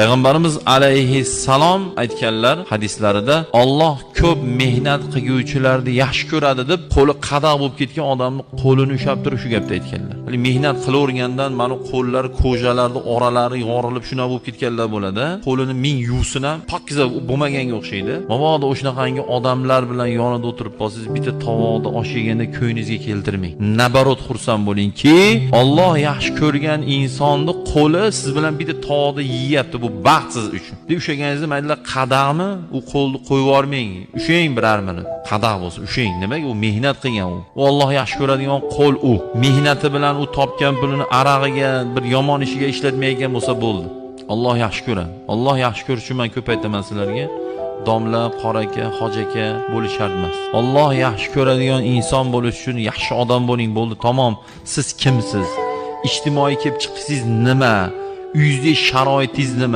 Payg'ambarimiz alayhissalom aytganlar hadislarida Alloh ko'p mehnat qiluvchilarni yaxshi ko'radi deb qo'li qadoq bo'lib ketgan odamni qo'lini ushlab turib shu gapni aytganlar. Ya'ni mehnat qilavergandan mana qo'llar, ko'jalarni oralari yorilib shuna bo'lib ketganlar bo'ladi. Qo'lini ming yuvsin ham pokiza bo'lmaganga o'xshaydi. Mabodo o'shanaqangi odamlar bilan yonida o'tirib qolsangiz, bitta tovoqda osh yeganda ko'nglingizga keltirmang. Nabarot xursand bo'lingki, Alloh yaxshi ko'rgan insonni qo'li siz bilan bitta tovoqda yeyapti. Bu baxt siz uchun. Deb ushlaganingizda mayli qadamni u qo'lni qo'yib yubormang. Ushlang biror minut. Qadoq bo'lsa ushlang. Nimaga? U mehnat qilgan u. U Alloh yaxshi ko'radigan qo'l u. Mehnati bilan u topgan pulini arag'iga, bir yomon ishiga ishlatmayotgan bo'lsa bo'ldi. Alloh yaxshi ko'radi. Alloh yaxshi ko'rish uchun men ko'p aytaman sizlarga. Domla, qora aka, hoji aka bo'lish shart emas. Alloh yaxshi ko'radigan inson bo'lish uchun yaxshi odam bo'ling, bo'ldi, tamom. Siz kimsiz? Ijtimoiy kelib chiqsangiz nima? Uyingizda sharoitingiz nima?